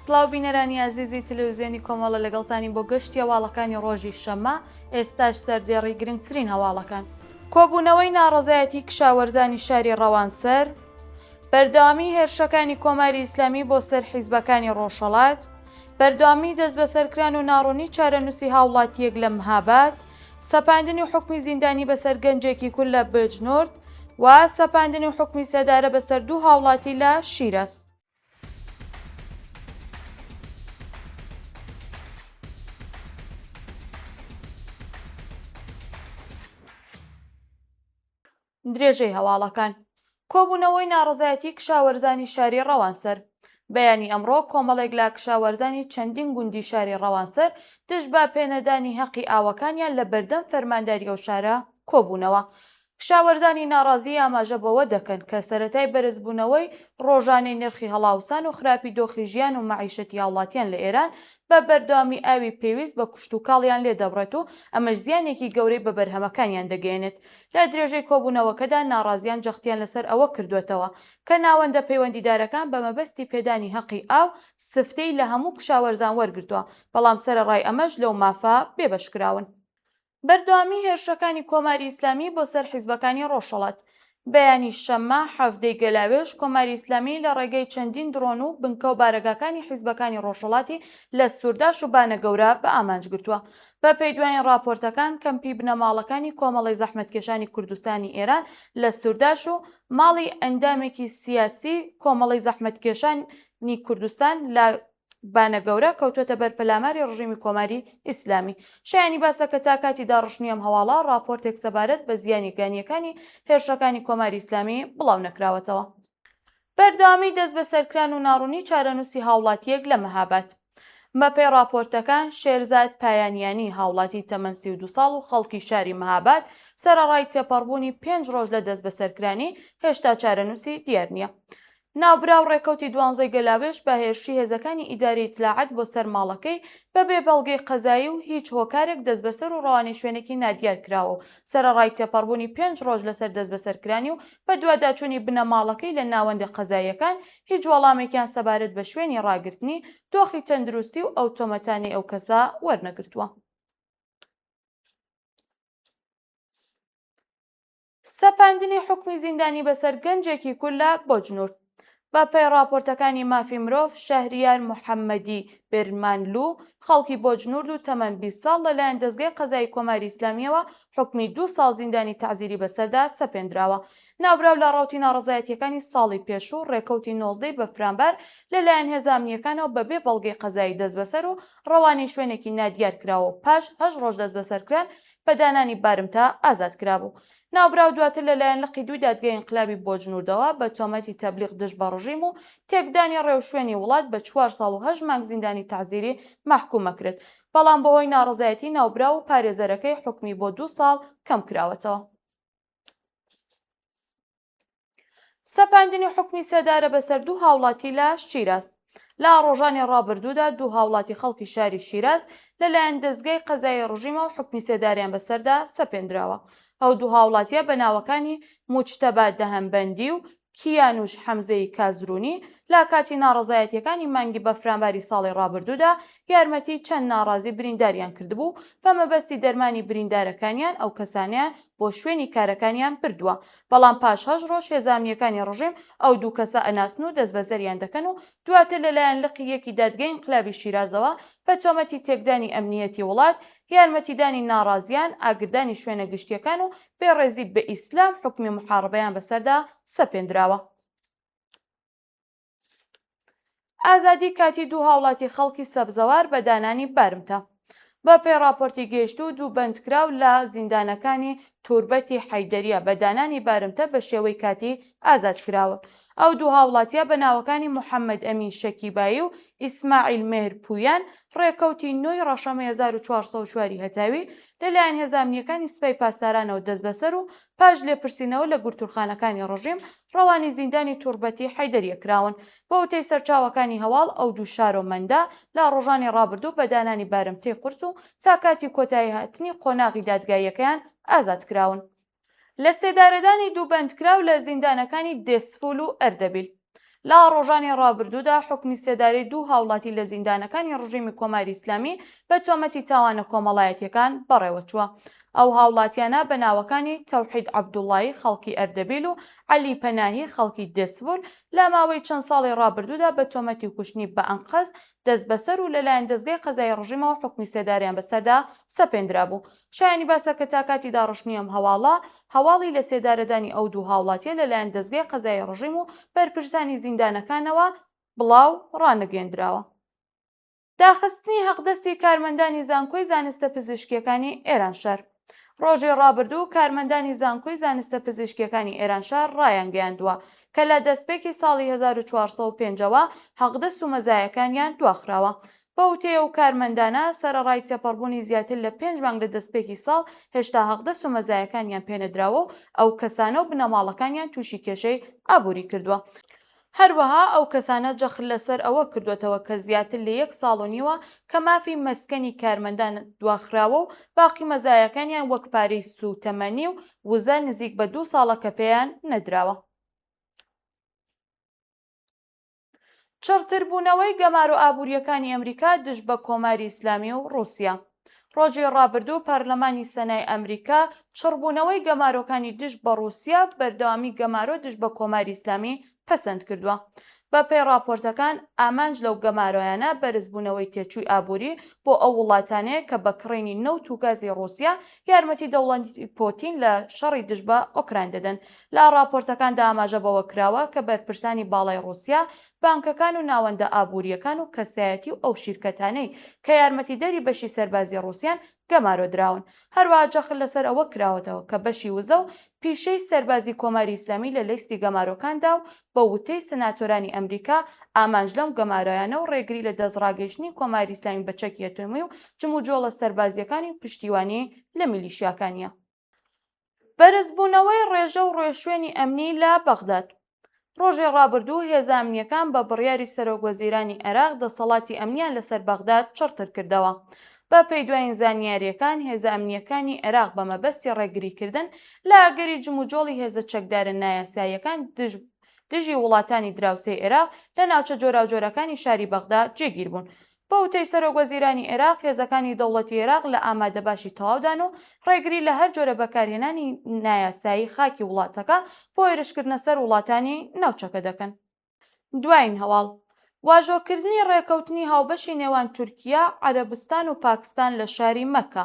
سڵاو بینەرانی ئازیزی تەلەڤیزیۆنی کۆمەڵە لەگەڵتانی بۆ گەشتی هەواڵەکانی ڕۆژی شەممە ئێستاش سەردێڕی گرنگترین هەواڵەکان. کۆبوونەوەی ناڕەزایەتی کشاوەرزانی شاری ڕەوانسەر، بەردەوامی هێرشەکانی کۆماری ئیسلامی بۆ سەر حیزبەکانی ڕۆژهەڵات، بەردەوامی دەست بەسەرکران و ناڕوونی چارەنووسی هاوڵاتیەک لە مەهاباد، سەپاندنی حکمی زیندانی بەسەر گەنجێکی کورد لە بجنورد و سەپاندنی حکمی سەدارە بەسەر دوو هاوڵاتی لە شیرەز. درێژەی هەواڵەکان کۆبوونەوەی ناڕەزایەتی کشاوەرزانی شاری ڕەوانسەر. بەیانی ئەمڕۆ کۆمەڵێک لە کشاوەرزانی چەندین گوندی شاری ڕەوانسەر دژ بە پێنەدانی حەقی ئاوەکانیان لە بەردەم فەرمانداری ئەو شارە کۆبوونەوە. کشاوەرزانی ناڕازی ئاماژە بەوە دەکەن کە سەرەتای بەرزبوونەوەی ڕۆژانەی نرخی هەڵاوسان و خراپی دۆخی ژیان و مەعیشەتی هاوڵاتیان لە ئێران بە بەردەوامی ئاوی پێویست بە کوشت و کاڵیان لێ دەبڕێت و ئەمەش زیانێکی گەورەی بە بەرهەمەکانیان دەگەێنێت. لە درێژەی کۆبوونەوەکەدا ناڕازیان جەختیان لەسەر ئەوە کردوێتەوە کە ناوەندە پەیوەندیدارەکان بە مەبەستی پێدانی حەقی ئاو سفتەی لە هەموو کشاوەرزان وەرگرتووە، بەڵام سەرەڕای ئەمەش لەو مافا بێبەشکراون. بەردەوامی هێرشەکانی کۆماری ئیسلامی بۆ سەر حیزبەکانی ڕۆژهەڵات. بەیانی شەممە هەفتەی گەلاوێژ کۆماری ئیسلامی لە ڕێگەی چەندین درۆن و بنکە و بارەگاکانی حیزبەکانی ڕۆژهەڵاتی لە سوورداش و بانەگەورە بە ئامانج گرتووە. بە پێی دوایین راپۆرتەکان کەمپی بنەماڵەکانی کۆمەڵی زەحمەتکێشانی کوردستانی ئێران لە سوورداش و ماڵی ئەندامێکی سیاسی کۆمەڵی زەحمەتکێشانی کوردستان لە بانەگەورە کەوتوێتە بەر پەلاماری ڕژیمی کۆماری ئیسلامی. شایانی باسە کە تا کاتی داڕشنی ئەم هەواڵە راپۆرتێک سەبارەت بە زیانی گانیەکانی هێرشەکانی کۆماری ئیسلامی بڵاو نەکراوەتەوە. بەردەوامی دەست بەسەرکران و ناڕوونی چارەنووسی هاوڵاتیەک لە مەهاباد. بەپێی راپۆرتەکان شێرزاد پایانیانی هاوڵاتی تەمەن 32 ساڵ و خەڵکی شاری مەهاباد سەرەڕای تێپەڕبوونی 5 ڕۆژ لە دەست بەسەرکرانی هێشتا چارەنووسی دیار نییە. ناوبراو ڕێکەوتی 12 گەلاوێژ بە هێرشی هێزەکانی ئیداری ئیتلاعات بۆ سەر ماڵەکەی بەبێ بەڵگەی قەزایی و هیچ هۆکارێک دەست بەسەر و ڕەوانی شوێنێکی نادیار کراوە و سەرەڕای تێپەڕبوونی 5 ڕۆژ لەسەر دەست بەسەرکرانی و بە دوواداچوونی بنەماڵەکەی لە ناوەندی قەزاییەکان هیچ وەڵامێکیان سەبارەت بە شوێنی ڕاگررتنی دۆخی تەندروستی و ئەو تۆمەتانی ئەو کەسە وەرنەگرتووە. سەپاندنی حکمی زیندانی بەسەر گەنجێکی کورد لە بۆجنورد. بە پێی راپۆرتەکانی مافی مرۆڤ شەهریار محەممەدی بێرمانلوو خەڵکی بۆجنورد و تەمەن 20 ساڵ لەلایەن دەستگای قەزای کۆماری ئیسلامیەوە حکمی 2 ساڵ زیندانی تەعزیری بەسەردا سەپێنراوە. ناوبراو لە ڕاوتی ناڕەزایەتیەکانی ساڵی پێشوو ڕێکەوتی 19 بە فرامبەر لەلایەن هێزانامنیەکانەوە بەبێ بەڵگەی قەزایی دەست بەسەر و ڕەوانی شوێنێکی نادیار کراوە و پاش 8 ڕۆژ دەست بەسەرکران بە دانانی بارمتە ئازاد کرابوو. ناوبراو دواتر لەلایەن لقی دوی دادگای ئینقلابی بۆجنوردەوە بە تۆمەتی تەبلیغ دژ بە ڕژیم و تێکدانی ڕێوشوێنی وڵات بە 4 ساڵ و 8 مانگ زیندانی تەعزیری مەحکومە کرد، بەڵام بەهۆی ناڕەزایەتی ناوبراو و پارێزەرەکەی حکمی بۆ 2 ساڵ کەم کراوەتەوە. سەپاندنی حکمی سەدارە بەسەر دوو هاوڵاتی لە شیراز. لە ڕۆژانی ڕابردوودا دوو هاوڵاتی خەڵکی شاری شیراز لەلایەن دەستگای قەزای ڕژیمە و حکمی سێداریان بەسەردا سەپێنراوە. ئەو دوو هاوڵاتیە بە ناوەکانی موجتەبا دەهەمبەندی و کیانوش حەمزەی کازرونی لە کاتی ناڕەزایەتیەکانی مانگی بە فرامباری ساڵی ڕابردوودا یارمەتی چەند ناڕازی برینداریان کردبوو بە مەبەستی دەرمانی بریندارەکانیان ئەو کەسانیان بۆ شوێنی کارەکانیان بردووە، بەڵام پاش 8 ڕۆژ هێزانامنیەکانی ڕژیم ئەو دوو کەسە ئەناسن و دەست بەزەریان دەکەن و دواتر لەلایەن لقی یەکی دادگای ئینقلابی شیرازەوە بە تۆمەتی تێکدانی ئەمنیەتی وڵات، یارمەتیدانی ناڕازیان، ئاگردانی شوێنە گشتیەکان و بێڕێزی بە ئیسلام حکمی محاربەیان بەسەردا سەپێنراوە. ئازادی کاتی دوو هاوڵاتی خەڵکی سەبزەوار بە دانانی بارمتە. بە پێی راپۆرتی گەیشت و دوو بەندکراو لە زیندانەکانی توربەتی حەیدەریە بە دانانی بارمتە بە شێوەی کاتی ئازاد کراوە. ئەو دوو هاوڵاتیە بە ناوەکانی محەممەد ئەمین شەکیبایی و ئیسماعیل مێهرپویان ڕێکەوتی 9 ڕەشەمە 1404 هەتاوی لەلایەن هێزانامنیەکانی سپای پاسدارانەوە دەست بەسەر و پاش لێپرسینەوە لە گورتوورخانەکانی ڕژیم ڕەوانی زیندانی توربەتی حەیدەریە کراون. بە وتەی سەرچاوەکانی هەواڵ ئەو دوو شارۆمەندە لە ڕۆژانی ڕابردوو بە دانانی بارمتەی قورس و تا کاتی کۆتایی هاتنی قۆناغی دادگاییەکەیان ئازاد کراون. لە سێدارەدانی دوو بەندکراو لە زیندانەکانی دێسفول و ئەردەبیل. لە ڕۆژانی ڕابردوودا حکمی سێداری 2 هاوڵاتی لە زیندانەکانی ڕژیمی کۆماری ئیسلامی بە تۆمەتی تاوانە کۆمەڵایەتیەکان بەڕێوە چووە. ئەو هاوڵاتیانە بە ناوەکانی تەوحید عەبدوڵڵاهی خەڵکی ئەردەبیل و عەلی پەناهی خەڵکی دەسوور لە ماوەی چەند ساڵی ڕابردوودا بە تۆمەتی کوشتنی بە ئەنقەز دەست بەسەر و لەلایەن دەستگای قەزای ڕژیمەوە حکمی سێداریان بەسەردا سەپێنرا بوو. شایانی باسە کە تا کاتی داڕشتنی ئەم هەواڵی لە سێدارەدانی ئەو 2 هاوڵاتیە لەلایەن دەستگای قەزای ڕژیم و بەرپرسانی زیندانەکانەوە بڵاو ڕانەگەیەندراوە. داخستنی حەقدەستی کارمەندانی زانکۆی زانستە پزیشکیەکانی ئێرانشار. ڕۆژی ڕابردوو کارمەندانی زانکۆی زانستە پزیشکیەکانی ئێرانشار ڕایانگەیاندووە کە لە دەستپێکی ساڵی 1405ەوە حەقدەست و مەزایەکانیان دواخراوە. بە وتەیە و کارمەندانە سەرەڕای تێپەڕبوونی زیاتر لە 5 مانگ لە دەستپێکی ساڵ هێشتا حەقدەست و مەزایەکانیان پێنەدراوە و ئەو کەسانە و بنەماڵەکانیان تووشی کێشەی ئابووری کردووە. هەروەها ئەو کەسانە جەخت لەسەر ئەوە کردوێتەوە کە زیاتر لە 1 ساڵ و نیوە کە مافی مەسکەنی کارمەندان دواخراوە و باقی مەزایەکانیان وەک پارەی سوتەمەنی و وزە نزیک بە 2 ساڵە کە پێیان نەدراوە. چڕتربوونەوەی گەمار و ئابوووریەکانی ئەمریکا دژ بە کۆماری ئیسلامی و رووسیا. ڕۆژی ڕابردوو پەرلەمانی سەنای ئەمریکا چڕبوونەوەی گەمارۆکانی دژ بە رووسیا بەردەوامی گەمارۆ دژ بە کۆماری ئیسلامی پەسەند کردووە. بە پێی راپۆرتەکان ئامانج لەو گەمارۆیانە بەرزبوونەوەی تێچووی ئابووری بۆ ئەو وڵاتانەیە کە بە کڕینی نەوت و گازی رووسیا یارمەتی دەوڵەتی پۆتین لە شەڕی دژ بە ئۆکراین دەدەن. لە راپۆرتەکاندا ئاماژە بەوە کراوە کە بەرپرسانی باڵای رووسیا بانکەکان و ناوەندە ئابوووریەکان و کەسایەتی و ئەو شیرکەتانەی کە یارمەتی دەری بەشی سەربازی رووسیان گەمارۆدراون. هەروەها جەخت لەسەر ئەوە کراوەتەوە کە بەشی وزە و پیشەی سەربازی کۆماری ئیسلامی لە لیستی گەمارۆکاندا و بە وتەی سەناتۆرانی ئەمریکا ئامانج لەم گەمارۆیانە و ڕێگری لە دەستڕاگەیشتنی کۆماری ئیسلامی بە چەکی ئەتۆمی و جموجۆڵە سەربازیەکانی و پشتیوانی لە میلیشیاکانیە. بەرزبوونەوەی ڕێژە و ڕێشوێنی ئەمنی لە بەغداد. ڕۆژی ڕابردوو هێزە ئەمنیەکان بە بڕیاری سەرۆکوەزیرانی عێراق دەسەڵاتی ئەمنیان لەسەر بەغداد چڕتر کردەوە. بە پێی دوایین زانیاریەکان هێزە ئەمنیەکانی عێراق بە مەبەستی ڕێگریکردن لە ئاگەری جموجۆڵی هێزە چەکدارە نایاساییەکان دژی وڵاتانی دراوسەی عێراق لە ناوچە جۆراوجۆرەکانی شاری بەغداد جێگیر بوون. بە وتەی سەرۆکوەزیرانی عێراق هێزەکانی دەوڵەتی عێراق لە ئامادەباشی تەواودان و ڕێگری لە هەر جۆرە بەکارهێنانی نایاسایی خاکی وڵاتەکە بۆ هێرشکردنە سەر وڵاتانی ناوچەکە دەکەن. دوایین هەواڵ واژۆکردنی ڕێکەوتنی هاوبەشی نێوان تورکیا، عەرەبستان و پاکستان لە شاری مەککە.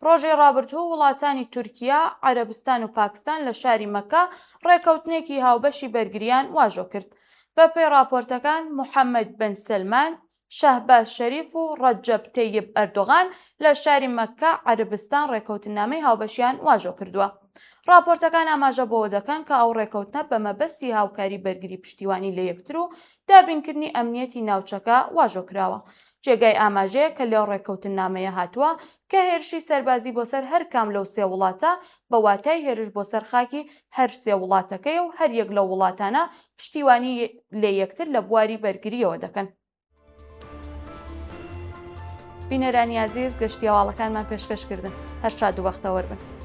ڕۆژی ڕابردوو وڵاتانی تورکیا، عەرەبستان و پاکستان لە شاری مەککە ڕێکەوتنێکی هاوبەشی بەرگریان واژۆ کرد. بە پێی راپۆرتەکان موحەممەد بن سلمان، شەهباز شەریف و ڕەجەب تەیب ئەردۆغان لە شاری مەککە عەرەبستان ڕێکەوتنامەی هاوبەشیان واژۆ کردووە. راپۆرتەکان ئاماژە بەوە دەکەن کە ئەو ڕێکەوتنە بە مەبەستی هاوکاری بەرگری پشتیوانی لە یەکتر و دابینکردنی ئەمنیەتی ناوچەکە واژۆ کراوە. جێگای ئاماژەیە کە لەو ڕێکەوتنامەیە هاتووە کە هێرشی سەربازی بۆ سەر هەر کام لەو 3 وڵاتە بە واتای هێرش بۆ سەر خاکی هەر 3 وڵاتەکەی و هەر یەک لە وڵاتانە پشتیوانی لە یەکتر لە بواری بەرگریەوە دەکەن. بینەرانی عەزیز گەشتی هەواڵەکانمان پێشکەشکردن. هەر شاد و بەختەوەر بن.